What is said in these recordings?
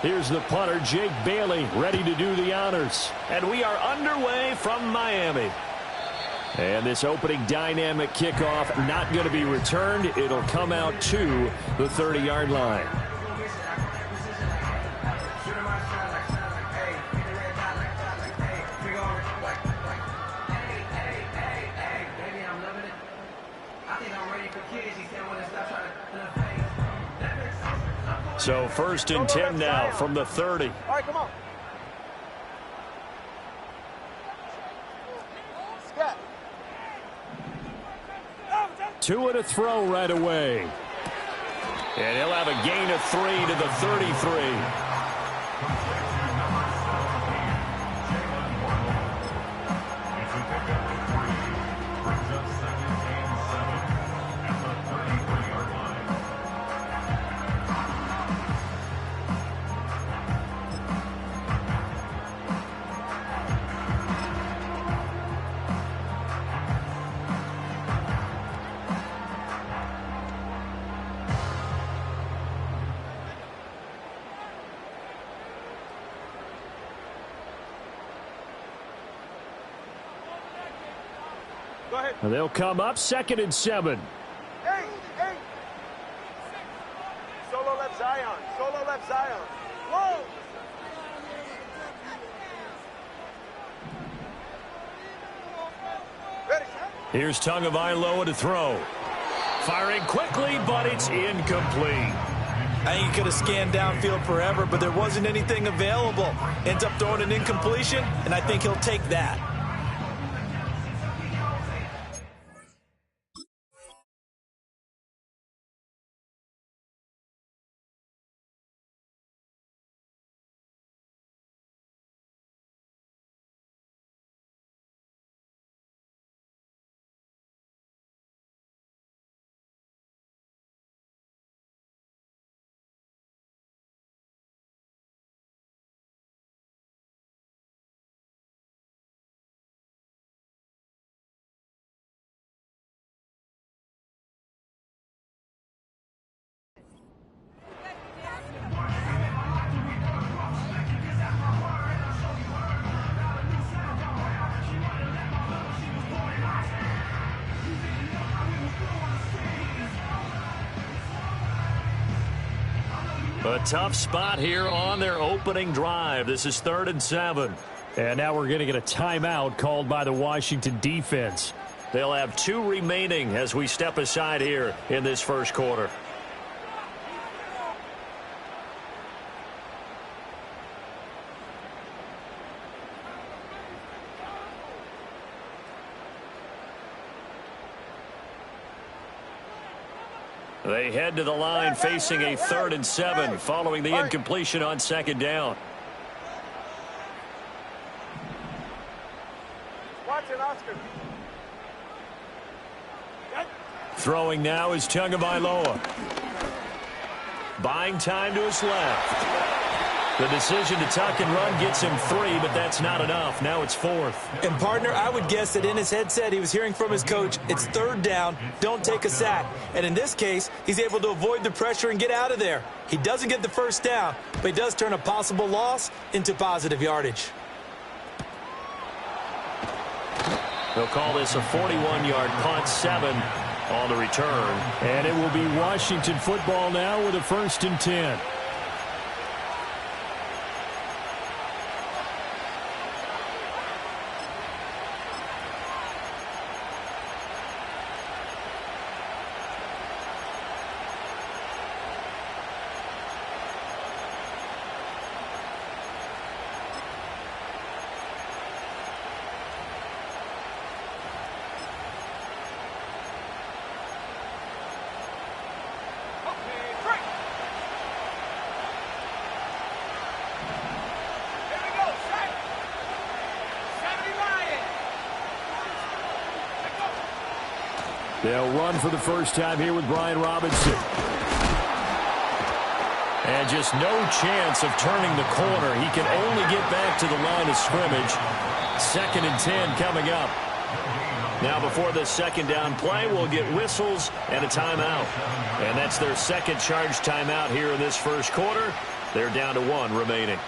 Here's the punter, Jake Bailey, ready to do the honors. And we are underway from Miami. And this opening dynamic kickoff not going to be returned. It'll come out to the 30-yard line. So 1st and 10 now from the 30. All right, come on. Scott. 2 and a throw right away. And he'll have a gain of 3 to the 33. Go ahead. They'll come up 2nd and 7. Hey. Solo left Zion. Solo left Zion. Whoa. Ready. Here's Tagovailoa to throw. Firing quickly, but it's incomplete. I think he could have scanned downfield forever, but there wasn't anything available. Ends up throwing an incompletion, and I think he'll take that. A tough spot here on their opening drive. This is 3rd and 7. And now we're going to get a timeout called by the Washington defense. They'll have 2 remaining as we step aside here in this first quarter. They head to the line facing a 3rd and 7 following the incompletion on 2nd down. Watch it, Oscar. Throwing now is Tagovailoa. Buying time to his left. The decision to tuck and run gets him 3, but that's not enough. Now it's 4th. And, partner, I would guess that in his headset he was hearing from his coach, it's 3rd down, don't take a sack. And in this case, he's able to avoid the pressure and get out of there. He doesn't get the 1st down, but he does turn a possible loss into positive yardage. They'll call this a 41-yard punt, 7 on the return. And it will be Washington football now with a 1st and 10. They'll run for the first time here with Brian Robinson. And just no chance of turning the corner. He can only get back to the line of scrimmage. 2nd and 10 coming up. Now before this second down play, we'll get whistles and a timeout. And that's their second charge timeout here in this first quarter. They're down to 1 remaining.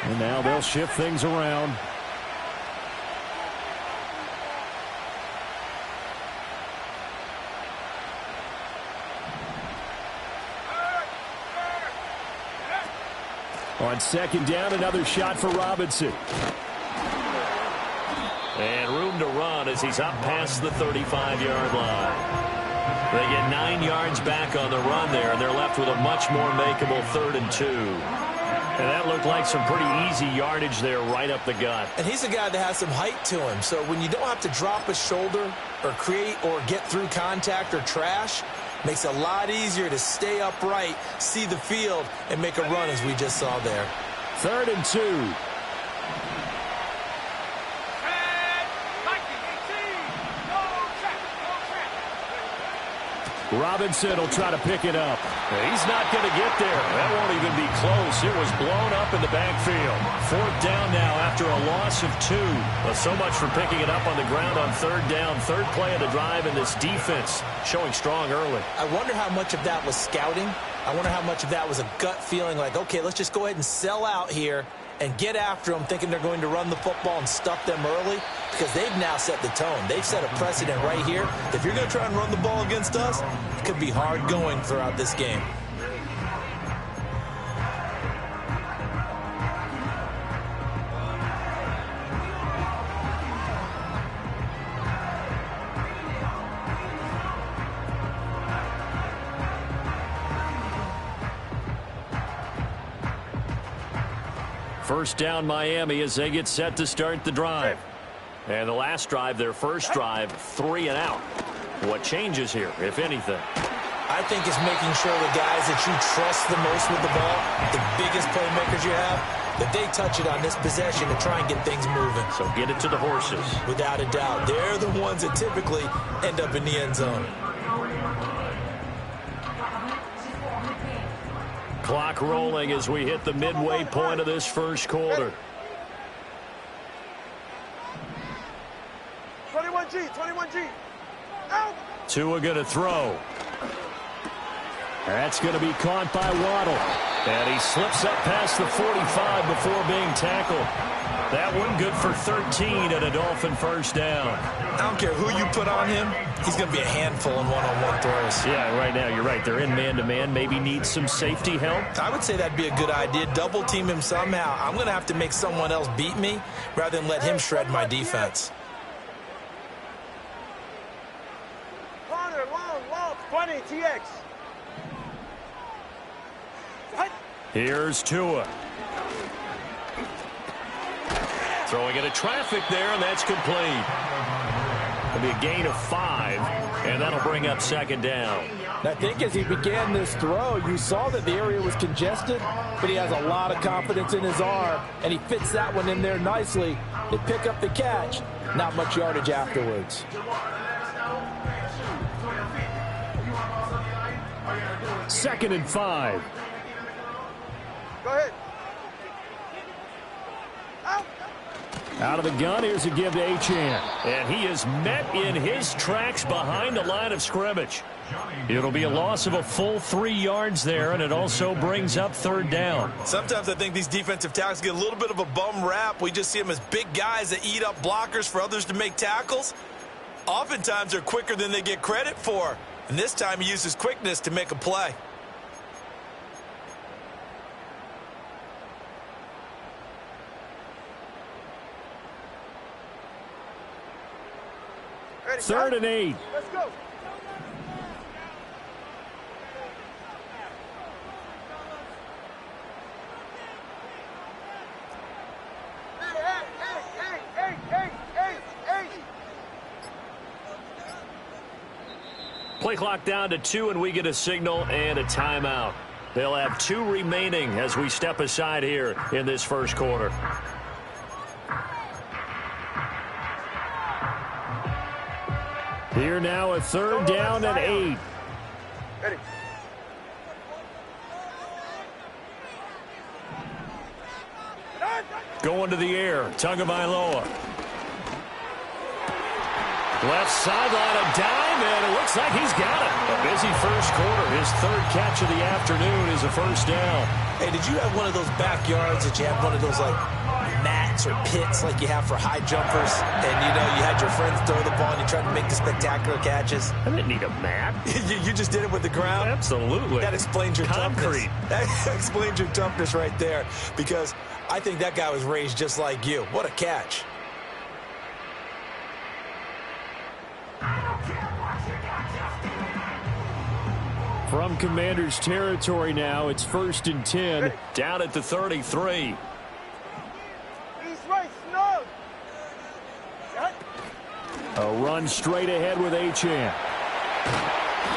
And now they'll shift things around. On 2nd down, another shot for Robinson. And room to run as he's up past the 35-yard line. They get 9 yards back on the run there, and they're left with a much more makeable 3rd and 2. And that looked like some pretty easy yardage there right up the gut. And he's a guy that has some height to him. So when you don't have to drop a shoulder or create or get through contact or trash, makes it a lot easier to stay upright, see the field, and make a run as we just saw there. 3rd and 2. Robinson will try to pick it up. He's not going to get there. That won't even be close. It was blown up in the backfield. 4th down now after a loss of 2. Well, so much for picking it up on the ground on 3rd down. 3rd play of the drive, and this defense showing strong early. I wonder how much of that was scouting. I wonder how much of that was a gut feeling like, okay, let's just go ahead and sell out here and get after them, thinking they're going to run the football and stuff them early, because they've now set the tone. They've set a precedent right here. If you're going to try and run the ball against us, it could be hard going throughout this game. First down Miami as they get set to start the drive. And the last drive, their first drive, 3 and out. What changes here, if anything? I think it's making sure the guys that you trust the most with the ball, the biggest playmakers you have, that they touch it on this possession to try and get things moving. So get it to the horses. Without a doubt. They're the ones that typically end up in the end zone. Clock rolling as we hit the midway point of this first quarter. 21G, 21G. Out. Tua going to throw. That's going to be caught by Waddle. And he slips up past the 45 before being tackled. That one good for 13 and a Dolphin first down. I don't care who you put on him. He's going to be a handful in one-on-one throws. Yeah, right now, you're right. They're in man-to-man. Maybe needs some safety help. I would say that'd be a good idea. Double team him somehow. I'm going to have to make someone else beat me rather than let him shred my defense. Corner, long, 20, TX. Here's Tua. Throwing into traffic there, and that's complete. It'll be a gain of 5, and that'll bring up 2nd down. I think as he began this throw, you saw that the area was congested, but he has a lot of confidence in his arm, and he fits that one in there nicely. They pick up the catch, not much yardage afterwards. Second and 5. Go ahead. Out of the gun, here's a give to Achane. And he is met in his tracks behind the line of scrimmage. It'll be a loss of a full 3 yards there, and it also brings up 3rd down. Sometimes I think these defensive tackles get a little bit of a bum rap. We just see them as big guys that eat up blockers for others to make tackles. Oftentimes they're quicker than they get credit for. And this time he uses quickness to make a play. Ready, 3rd and 8. Let's go. Play clock down to 2, and we get a signal and a timeout. They'll have 2 remaining as we step aside here in this first quarter. Here now, a third down and 8. Ready. Going to the air, Tagovailoa. Left sideline, a dime, and it looks like he's got it. A busy first quarter. His 3rd catch of the afternoon is a first down. Hey, did you have one of those backyards that you have one of those, like, mats or pits like you have for high jumpers? And, you know, you had your friends throw the ball and you tried to make the spectacular catches? I didn't need a mat. You just did it with the ground? Absolutely. That explains your concrete. Toughness. That explains your toughness right there, because I think that guy was raised just like you. What a catch. From Commanders territory now, it's 1st and 10. Down at the 33. East right, snug. A run straight ahead with Achane.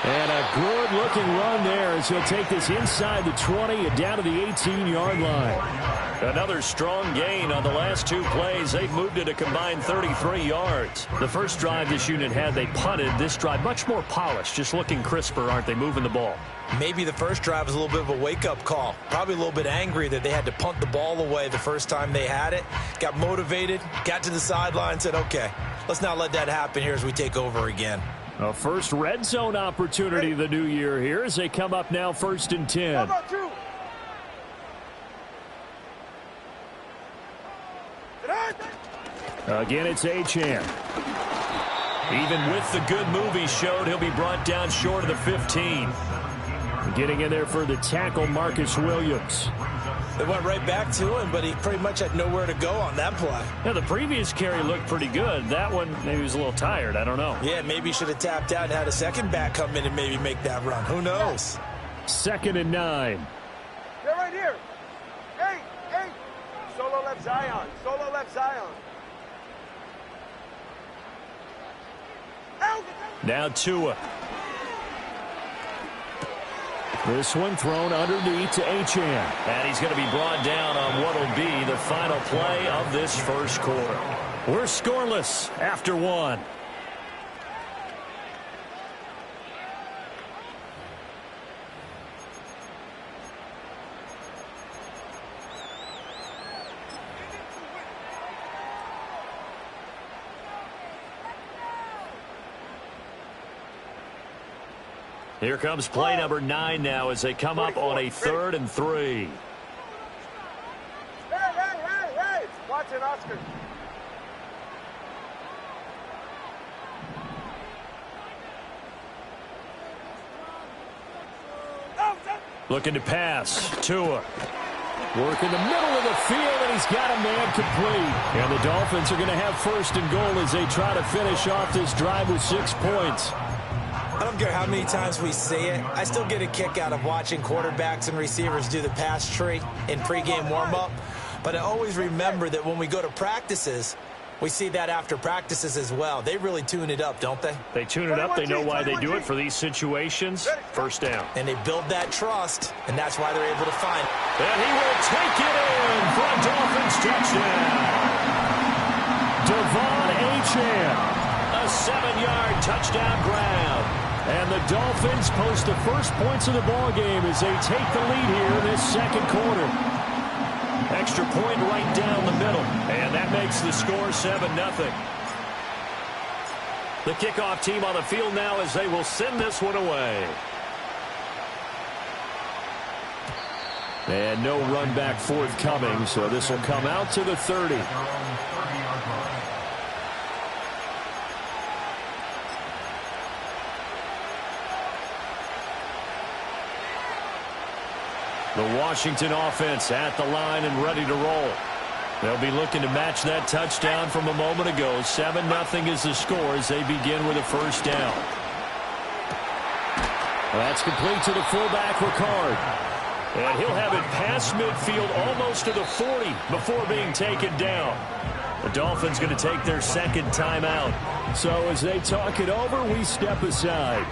And a good-looking run there as he'll take this inside the 20 and down to the 18-yard line. Another strong gain on the last 2 plays. They've moved it a combined 33 yards. The first drive this unit had, they punted. This drive, much more polished, just looking crisper, aren't they, moving the ball? Maybe the first drive was a little bit of a wake-up call. Probably a little bit angry that they had to punt the ball away the first time they had it. Got motivated, got to the sideline, said, okay, let's not let that happen here as we take over again. A first red zone opportunity of the new year here as they come up now 1st and 10. Again, it's Achane. Even with the good move he showed, he'll be brought down short of the 15. Getting in there for the tackle, Marcus Williams. They went right back to him, but he pretty much had nowhere to go on that play. Yeah, the previous carry looked pretty good. That one, maybe he was a little tired. I don't know. Yeah, maybe he should have tapped out and had a second back come in and maybe make that run. Who knows? 2nd and 9. They're right here. Hey. Solo left Zion. Solo left Zion. Now Tua. This one thrown underneath to Achane. And he's going to be brought down on what will be the final play of this first quarter. We're scoreless after 1. Here comes play number 9 now as they come up on a 3rd and 3. Hey. Watch it, Oscar. Looking to pass. Tua. Work in the middle of the field, and he's got a man complete. And the Dolphins are going to have 1st and goal as they try to finish off this drive with 6 points. I don't care how many times we say it, I still get a kick out of watching quarterbacks and receivers do the pass tree in pregame warm-up. But I always remember that when we go to practices, we see that after practices as well. They really tune it up, don't they? They tune it up. They know why they do it for these situations. First down. And they build that trust, and that's why they're able to find it. And he will take it in for a Dolphins touchdown. Devon Achane. A 7-yard touchdown grab. And the Dolphins post the first points of the ball game as they take the lead here in this second quarter. Extra point right down the middle. And that makes the score 7-0. The kickoff team on the field now as they will send this one away. And no run back forthcoming, so this will come out to the 30. The Washington offense at the line and ready to roll. They'll be looking to match that touchdown from a moment ago. 7-0 is the score as they begin with a first down. That's complete to the fullback, Ricard. And he'll have it past midfield almost to the 40 before being taken down. The Dolphins going to take their second timeout. So as they talk it over, we step aside.